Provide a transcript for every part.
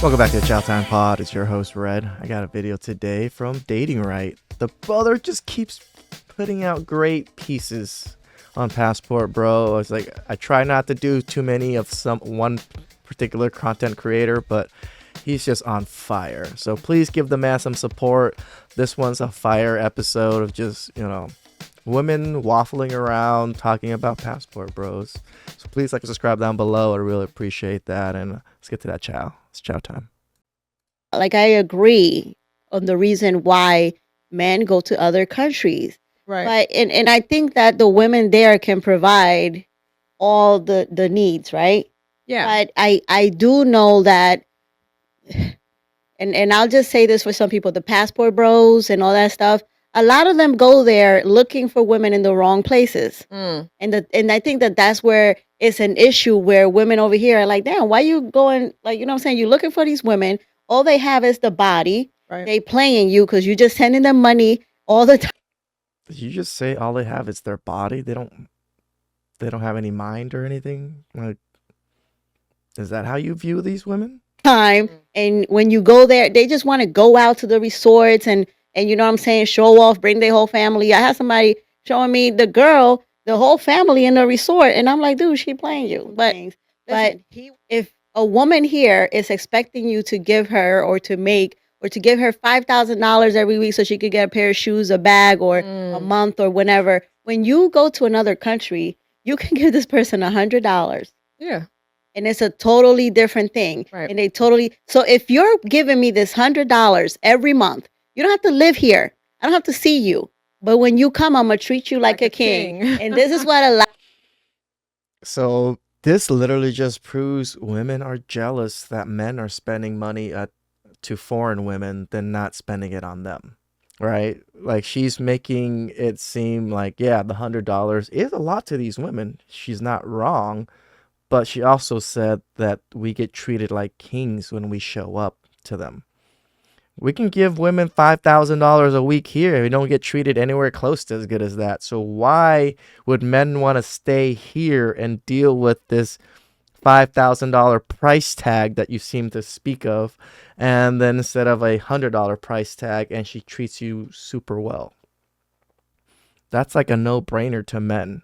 Welcome back to the TheChowTimePod. It's your host, Red. I got a video today from Dating Right. The brother just keeps putting out great pieces on Passport Bro. It's like, I try not to do too many of one particular content creator, but he's just on fire. So please give the man some support. This one's a fire episode of just, women waffling around talking about Passport Bros. So please like and subscribe down below. I really appreciate that. And let's get to that chow. It's chow time. Like, I agree on the reason why men go to other countries. Right. But and I think that the women there can provide all the needs, right? Yeah. But I do know that, and I'll just say this for some people, the Passport Bros and all that stuff, a lot of them go there looking for women in the wrong places. And I think that that's where it's an issue, where women over here are like, damn, why you going, like, you know what I'm saying? You're looking for these women. All they have is the body. Right. They playing you because you're just sending them money all the time. Did you just say all they have is their body? They don't have any mind or anything? Like, is that how you view these women? And when you go there, they just want to go out to the resorts and you know what I'm saying, show off, bring their whole family. I had somebody showing me the whole family in the resort, and I'm like, dude, she playing you. But if a woman here is expecting you to give her or to give her $5,000 every week so she could get a pair of shoes, a bag, or a month or whenever, when you go to another country, you can give this person $100. Yeah. And it's a totally different thing. Right. And so if you're giving me this $100 every month, you don't have to live here. I don't have to see you. But when you come, I'm going to treat you like a king. And this is what a lot. So this literally just proves women are jealous that men are spending money to foreign women than not spending it on them. Right? Like, she's making it seem like, yeah, the $100 is a lot to these women. She's not wrong. But she also said that we get treated like kings when we show up to them. We can give women $5,000 a week here. We don't get treated anywhere close to as good as that. So why would men want to stay here and deal with this $5,000 price tag that you seem to speak of, and then instead of a $100 price tag, and she treats you super well? That's like a no-brainer to men.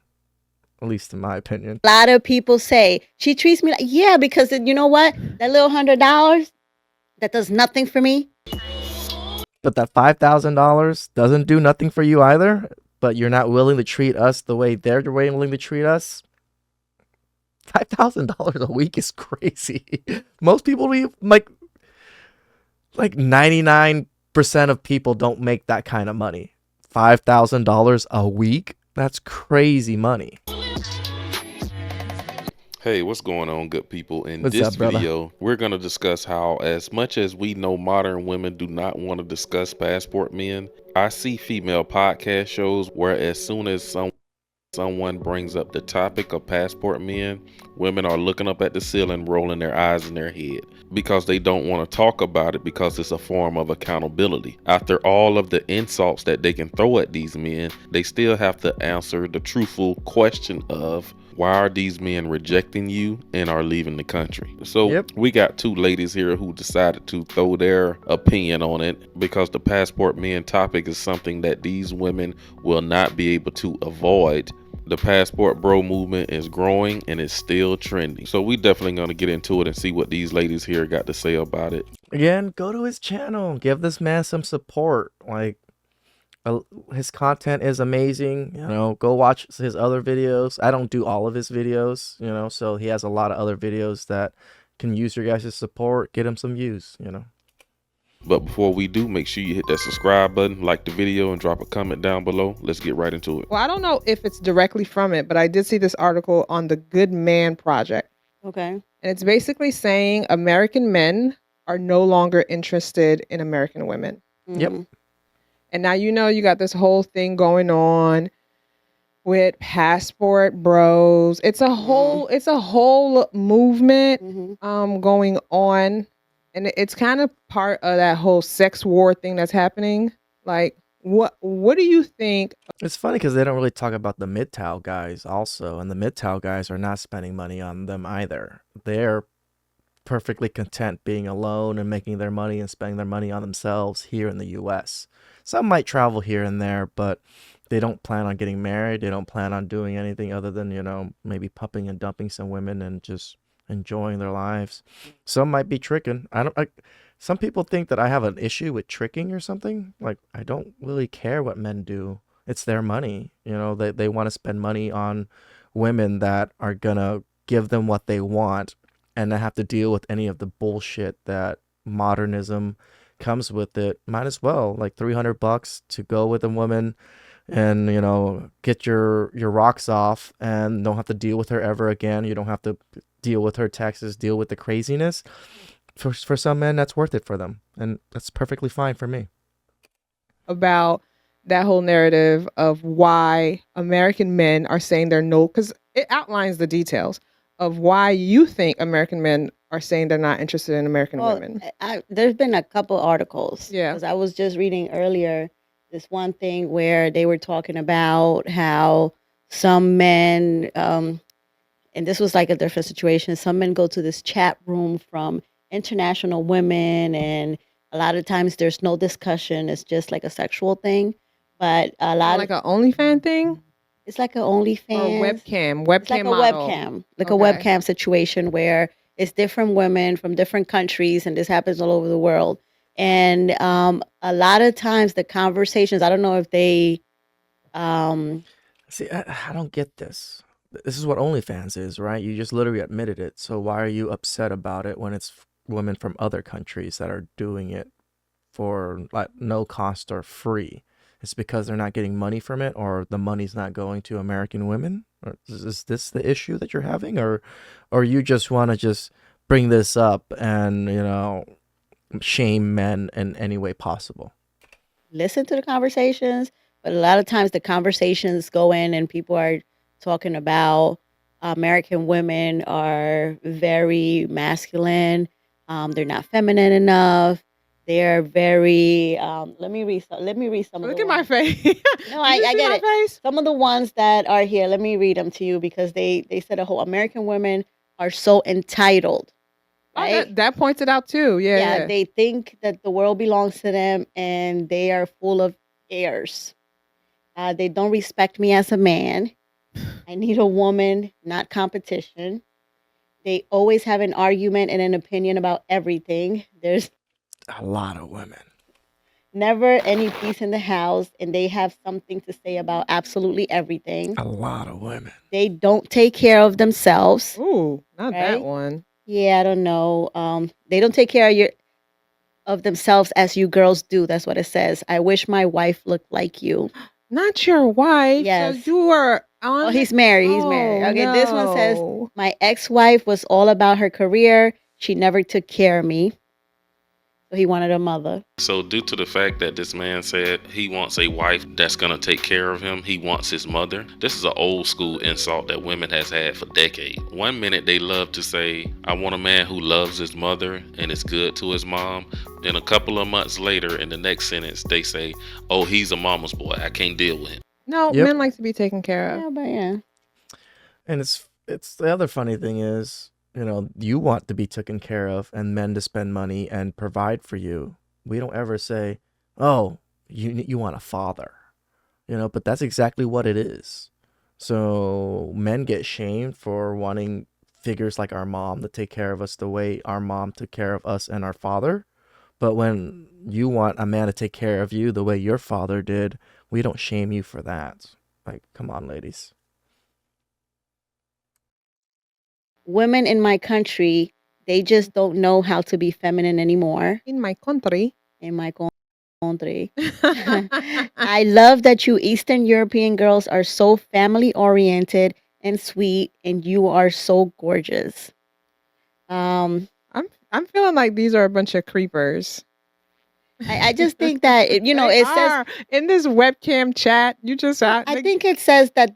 At least in my opinion. A lot of people say, she treats me like, yeah, because you know what? That little $100, that does nothing for me. But that $5,000 doesn't do nothing for you either, but you're not willing to treat us the way they're willing to treat us. $5,000 a week is crazy. Most people, like 99% of people don't make that kind of money. $5,000 a week? That's crazy money. Hey, what's going on, good people? In What's this up, brother? video, we're going to discuss how, as much as we know modern women do not want to discuss passport men, I see female podcast shows where as soon as someone brings up the topic of passport men, women are looking up at the ceiling, rolling their eyes in their head because they don't want to talk about it, because it's a form of accountability. After all of the insults that they can throw at these men, they still have to answer the truthful question of, why are these men rejecting you and are leaving the country? So we got two ladies here who decided to throw their opinion on it, because the passport men topic is something that these women will not be able to avoid. The passport bro movement is growing and it's still trending. So we definitely going to get into it and see what these ladies here got to say about it. Again, go to his channel. Give this man some support. Like, his content is amazing. Go watch his other videos. I don't do all of his videos, so he has a lot of other videos that can use your guys' support. Get him some views, But before we do, make sure you hit that subscribe button, like the video, and drop a comment down below. Let's get right into it. Well, I don't know if it's directly from it, but I did see this article on the Good Man Project. Okay. And it's basically saying American men are no longer interested in American women. Yep. And now you got this whole thing going on with passport bros. It's a whole movement going on. And it's kind of part of that whole sex war thing that's happening. Like, what do you think? It's funny because they don't really talk about the MGTOW guys also. And the MGTOW guys are not spending money on them either. They're perfectly content being alone and making their money and spending their money on themselves here in the US. Some might travel here and there, but they don't plan on getting married. They don't plan on doing anything other than, maybe pumping and dumping some women and just enjoying their lives. Some might be tricking. Some people think that I have an issue with tricking or something. Like, I don't really care what men do. It's their money. They want to spend money on women that are gonna give them what they want and not have to deal with any of the bullshit that modernism comes with it. Might as well, like $300 to go with a woman and get your rocks off and don't have to deal with her ever again. You don't have to deal with her taxes, deal with the craziness. For some men, that's worth it for them, and that's perfectly fine for me. About that whole narrative of why American men are saying they're no, because it outlines the details of why you think American men are saying they're not interested in American women. There's been a couple articles. Yeah. Because I was just reading earlier this one thing where they were talking about how some men, and this was like a different situation, some men go to this chat room from international women, and a lot of times there's no discussion. It's just like a sexual thing. But a lot like an OnlyFans thing? It's like an OnlyFans. Or webcam It's like a model. webcam. Like a webcam situation where it's different women from different countries, and this happens all over the world. And a lot of times the conversations, I don't know if they See, I don't get this. This is what OnlyFans is, right? You just literally admitted it. So why are you upset about it when it's women from other countries that are doing it for like no cost or free? It's because they're not getting money from it, or the money's not going to American women? Or is this the issue that you're having, or you just want to just bring this up and shame men in any way possible? listen to the conversations, but a lot of times the conversations go in and people are talking about American women are very masculine. They're not feminine enough. They're very. Let me read. Let me read some. Look of the at my ones. face. No, I get it. Face? Some of the ones that are here. Let me read them to you because they said a whole American women are so entitled. Right? That points it out too. Yeah. They think that the world belongs to them and they are full of airs. They don't respect me as a man. I need a woman, not competition. They always have an argument and an opinion about everything. There's A lot of women. never any peace in the house, and they have something to say about absolutely everything. A lot of women. They don't take care of themselves. Ooh, not that Right? one. Yeah, I don't know. They don't take care of themselves as you girls do. That's what it says. I wish my wife looked like you. Not your wife. Yes. So you are on. Oh, he's married. He's married. Oh, Okay, this one says, no. my ex-wife was all about her career. She never took care of me. So he wanted a mother. So due to the fact that this man said he wants a wife that's gonna take care of him, he wants his mother. This is an old school insult that women has had for decades. One minute they love to say, I want a man who loves his mother and is good to his mom. Then a couple of months later in the next sentence they say, oh, he's a mama's boy, I can't deal with him. No, Yep. men like to be taken care of. Yeah, but yeah. And it's the other funny thing is, you want to be taken care of and men to spend money and provide for you. We don't ever say, "Oh, you want a father." But that's exactly what it is. So men get shamed for wanting figures like our mom to take care of us the way our mom took care of us and our father. But when you want a man to take care of you the way your father did, we don't shame you for that. Like, come on, ladies. Women in my country, they just don't know how to be feminine anymore. In my country. In my country. I love that you Eastern European girls are so family oriented and sweet, and you are so gorgeous. I'm feeling like these are a bunch of creepers. I just think that They it says are. In this webcam chat, you just I think it says that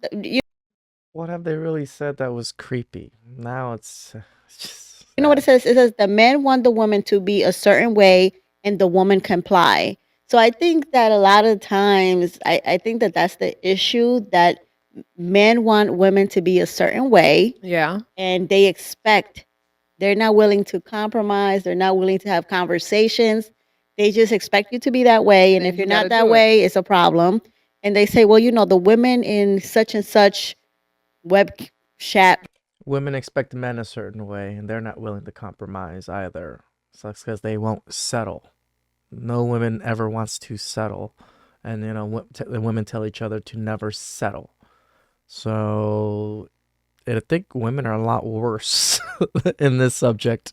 What have they really said that was creepy? Now it's just you know what it says? It says the men want the woman to be a certain way and the woman comply. So I think that a lot of times, I think that that's the issue, that men want women to be a certain way Yeah. and they expect They're not willing to compromise. They're not willing to have conversations. They just expect you to be that way. And then if you're you not gotta that do it. way, it's a problem. And they say, well, the women in such and such web chat. Women expect men a certain way, and they're not willing to compromise either. So that's because they won't settle. No woman ever wants to settle, and the women tell each other to never settle. So I think women are a lot worse in this subject.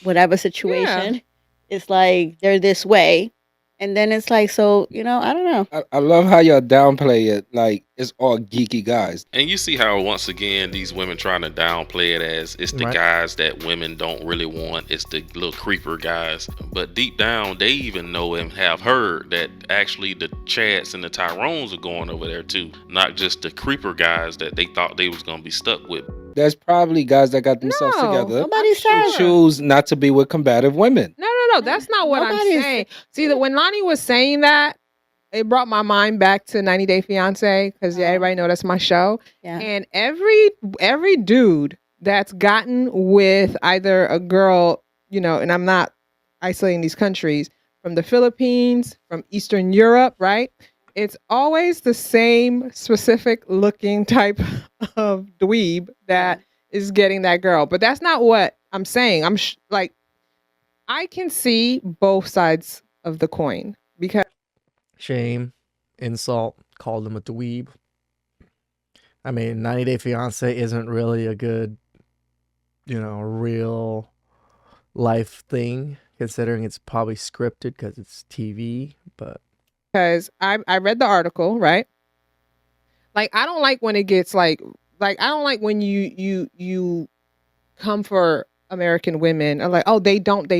Whatever situation, it's like they're this way. And then it's like, so, I don't know. I love how y'all downplay it like it's all geeky guys. And you see how once again these women trying to downplay it as it's the Right. guys that women don't really want. It's the little creeper guys. But deep down, they even know and have heard that actually the Chads and the Tyrones are going over there too, not just the creeper guys that they thought they was gonna be stuck with. There's probably guys that got themselves No, together Nobody's who saying choose not to be with combative women. No, that's not what I'm Nobody's- saying. See, that when Lonnie was saying that, it brought my mind back to 90 Day Fiance because everybody know that's my show. Yeah. And every dude that's gotten with either a girl, and I'm not isolating these countries, from the Philippines, from Eastern Europe, right? It's always the same specific looking type of dweeb that is getting that girl. But that's not what I'm saying. I'm like, I can see both sides of the coin because Shame, insult, called him a dweeb. I mean, 90 Day Fiance isn't really a good, real life thing, considering it's probably scripted because it's TV. But I read the article, right? Like, I don't like when it gets like I don't like when you come for American women and like, oh, they don't.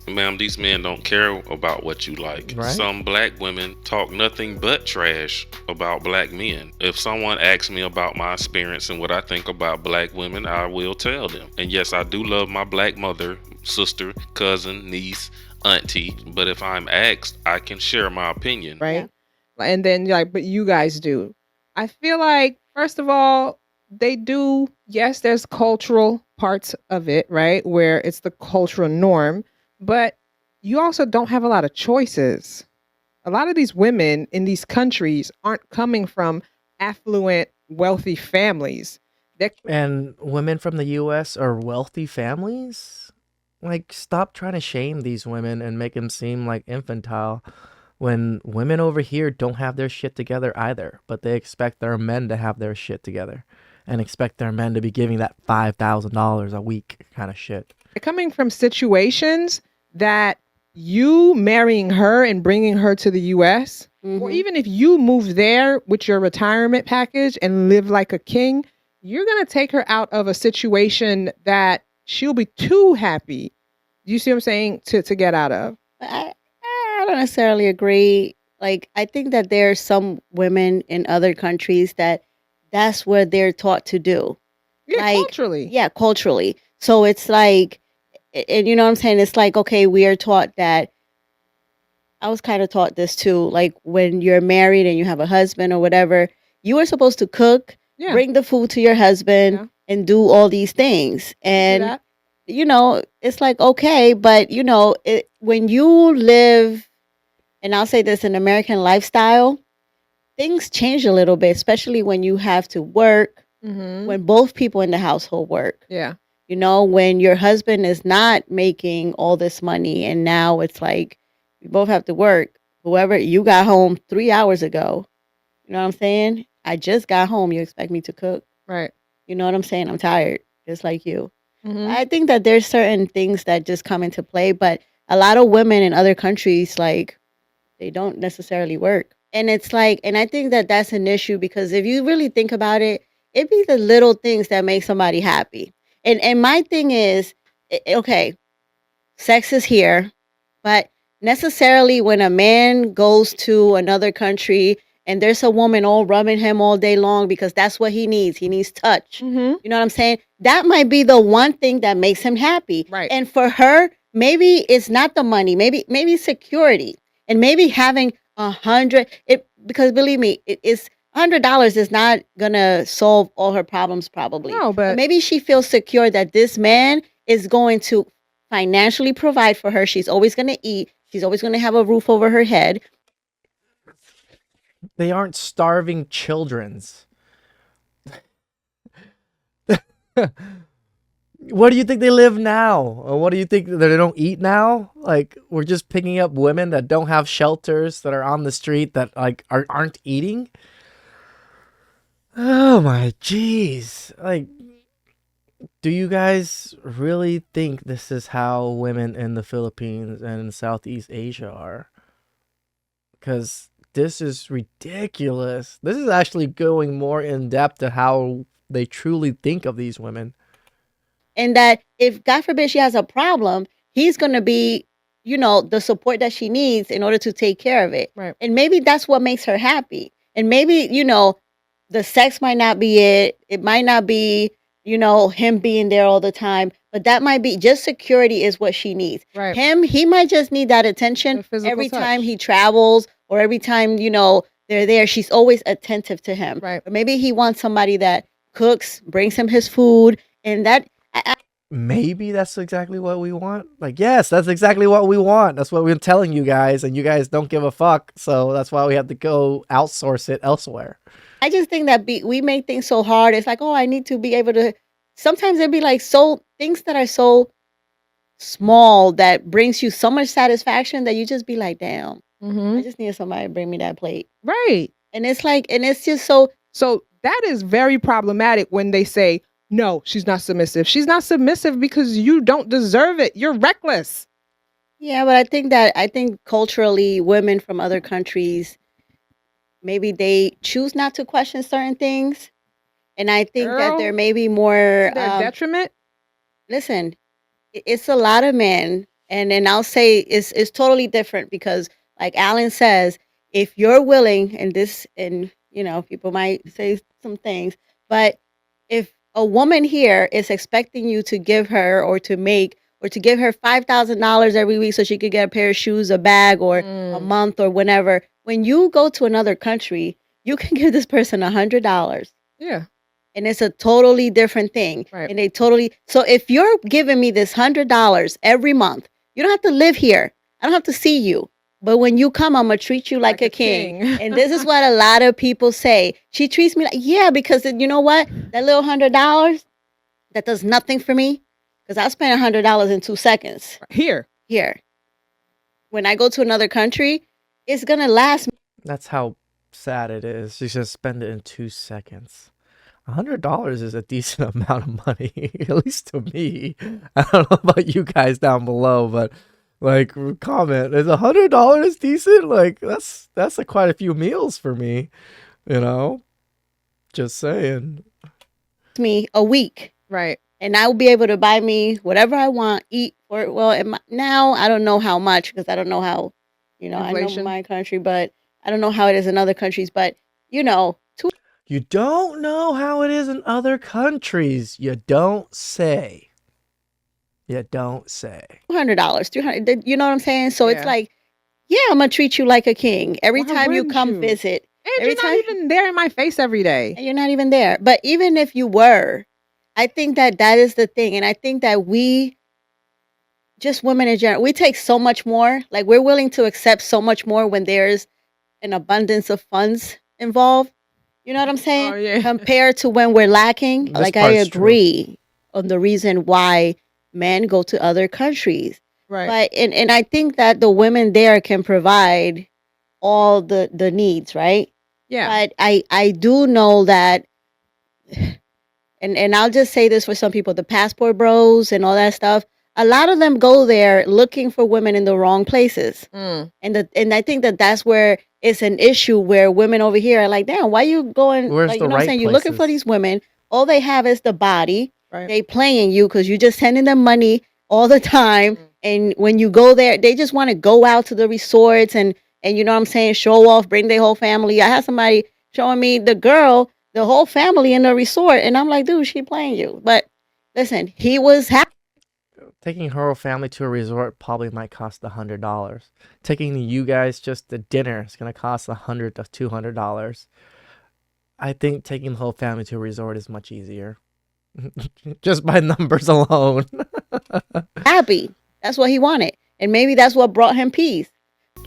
Ma'am, these men don't care about what you like. Right. Some black women talk nothing but trash about black men. If someone asks me about my experience and what I think about black women, I will tell them. And yes, I do love my black mother, sister, cousin, niece, auntie. But if I'm asked, I can share my opinion. Right? And then you're like, but you guys do. I feel like, first of all, they do. Yes, there's cultural parts of it, right? Where it's the cultural norm. But you also don't have a lot of choices. A lot of these women in these countries aren't coming from affluent, wealthy families. And women from the U.S. are wealthy families? Like, stop trying to shame these women and make them seem like infantile when women over here don't have their shit together either, but they expect their men to have their shit together and expect their men to be giving that $5,000 a week kind of shit. They're coming from situations that you marrying her and bringing her to the U.S., or even if you move there with your retirement package and live like a king, you're going to take her out of a situation that she'll be too happy. You see what I'm saying? To get out of. I don't necessarily agree. Like, I think that there are some women in other countries that's what they're taught to do. Yeah, Like, culturally. Yeah, culturally. So it's like, and you know what I'm saying? It's like, okay, we are taught that. I was kind of taught this too. Like, when you're married and you have a husband or whatever, you are supposed to cook, Yeah. bring the food to your husband, Yeah. and do all these things. Do And that. it's like, okay, but when you live, and I'll say this, an American lifestyle, things change a little bit, especially when you have to work, when both people in the household work. Yeah. When your husband is not making all this money and now it's like we both have to work. Whoever, you got home 3 hours ago. You know what I'm saying? I just got home. You expect me to cook? Right. You know what I'm saying? I'm tired, just like you. Mhm. I think that there's certain things that just come into play, but a lot of women in other countries, like, they don't necessarily work. And it's like, and I think that that's an issue because if you really think about it, it'd be the little things that make somebody happy. And my thing is, okay, sex is here, but necessarily when a man goes to another country and there's a woman all rubbing him all day long because that's what he needs. He needs touch. Mhm. You know what I'm saying? That might be the one thing that makes him happy. Right. And for her, maybe it's not the money, maybe security. And maybe having 100, because believe me, it's $100 is not gonna solve all her problems probably. No, but maybe she feels secure that this man is going to financially provide for her. She's always going to eat. She's always going to have a roof over her head. They aren't starving children's. What do you think they live now? Or what do you think that they don't eat now? Like, we're just picking up women that don't have shelters, that are on the street, that like aren't eating? Oh my jeez. Like, do you guys really think this is how women in the Philippines and in Southeast Asia are? Because this is ridiculous. This is actually going more in depth to how they truly think of these women. And that if, God forbid, she has a problem, he's going to be, the support that she needs in order to take care of it. Right. And maybe that's what makes her happy. And maybe, the sex might not be it. It might not be, him being there all the time. But that might be just security is what she needs. Right. He might just need that attention every time he travels or every time, they're there. She's always attentive to him. Right. But maybe he wants somebody that cooks, brings him his food, and that maybe that's exactly what we want. Like, yes, that's exactly what we want. That's what we're telling you guys, and you guys don't give a fuck. So that's why we have to go outsource it elsewhere. I just think that we make things so hard. It's like, oh, I need to be able to. Sometimes it'd be like things that are so small that brings you so much satisfaction that you just be like, damn, I just need somebody to bring me that plate. Right. And it's like, and it's just so. So that is very problematic when they say, no, she's not submissive. She's not submissive because you don't deserve it. You're reckless. Yeah, but I think culturally, women from other countries, maybe they choose not to question certain things. And I think that there may be more to their detriment. Listen, it's a lot of men, and I'll say it's totally different because, like Alan says, if you're willing, and people might say some things, but if a woman here is expecting you to give her or to give her $5,000 every week so she could get a pair of shoes, a bag, or a month or whenever, when you go to another country, you can give this person $100. Yeah. And it's a totally different thing. Right. And so if you're giving me this $100 every month, you don't have to live here. I don't have to see you. But when you come, I'm going to treat you like a king. And this is what a lot of people say. She treats me like, yeah, because you know what? That little $100, that does nothing for me. Because I spend $100 in 2 seconds. Here. When I go to another country, it's going to last me. That's how sad it is. You just spend it in 2 seconds. $100 is a decent amount of money, at least to me. I don't know about you guys down below, but like, comment, is $100 decent? Like, that's quite a few meals for me, just saying. Me a week. Right. And I will be able to buy me whatever I want, eat, now I don't know how much, because I don't know how, Inflation. I know my country, but I don't know how it is in other countries, but You don't know how it is in other countries. You don't say. $200, $300, you know what I'm saying? So it's like, yeah, I'm going to treat you like a king every time you come visit. And you're not even there in my face every day. And you're not even there. But even if you were, I think that is the thing. And I think that just women in general, we take so much more. Like, we're willing to accept so much more when there's an abundance of funds involved. You know what I'm saying? Oh, yeah. Compared to when we're lacking. Like, I agree on the reason why men go to other countries. Right. But and I think that the women there can provide all the needs, right? Yeah. But I do know that, and I'll just say this for some people, the passport bros and all that stuff, a lot of them go there looking for women in the wrong places. And I think that that's where it's an issue, where women over here are like, damn, why you going? Where's like, the you know what right I'm saying? You're looking for places? these women. All they have is the body. Right. They playing you because you're just sending them money all the time. And when you go there, they just want to go out to the resorts and you know what I'm saying, show off, bring their whole family. I had somebody showing me the whole family in the resort, and I'm like, dude, she playing you. But listen, he was happy. Taking her whole family to a resort probably might cost $100. Taking you guys just to dinner is gonna cost $100 to $200. I think taking the whole family to a resort is much easier, just by numbers alone. Happy. That's what he wanted. And maybe that's what brought him peace.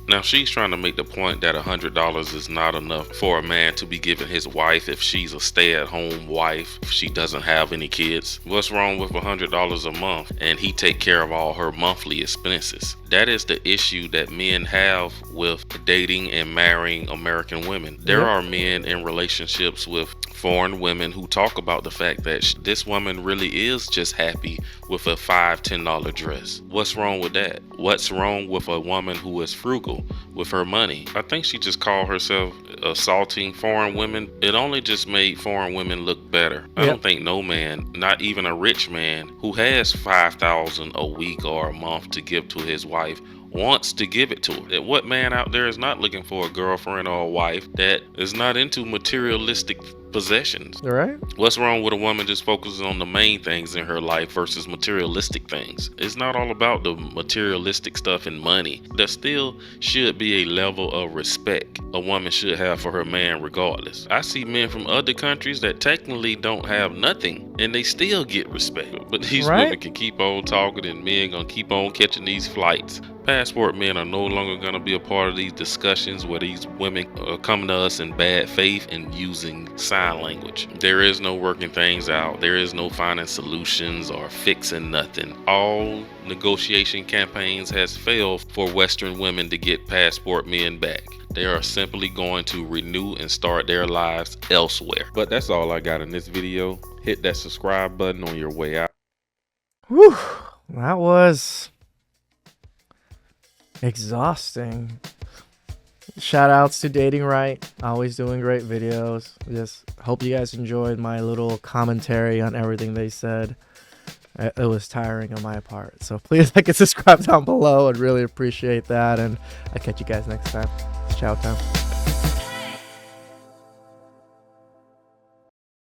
Now she's trying to make the point that $100 is not enough for a man to be giving his wife if she's a stay-at-home wife, if she doesn't have any kids. What's wrong with $100 a month and he take care of all her monthly expenses? That is the issue that men have with dating and marrying American women. There are men in relationships with foreign women who talk about the fact that this woman really is just happy with a $5-10 dress. What's wrong with that? What's wrong with a woman who is frugal with her money? I think she just called herself assaulting foreign women. It only just made foreign women look better. I don't think no man, not even a rich man who has $5,000 a week or a month to give to his wife, wants to give it to her. What man out there is not looking for a girlfriend or a wife that is not into materialistic possessions? Right? What's wrong with a woman just focusing on the main things in her life versus materialistic things? It's not all about the materialistic stuff and money. There still should be a level of respect a woman should have for her man regardless. I see men from other countries that technically don't have nothing and they still get respect. But these women can keep on talking and men gonna keep on catching these flights. Passport men are no longer going to be a part of these discussions where these women are coming to us in bad faith and using sign language. There is no working things out. There is no finding solutions or fixing nothing. All negotiation campaigns has failed for Western women to get passport men back. They are simply going to renew and start their lives elsewhere. But that's all I got in this video. Hit that subscribe button on your way out. Whew, that was exhausting. Shout outs to Dating Right, always doing great videos. Just hope you guys enjoyed my little commentary on everything they said. It was tiring on my part, so please like and subscribe down below. I'd really appreciate that, and I'll catch you guys next time. It's chow time.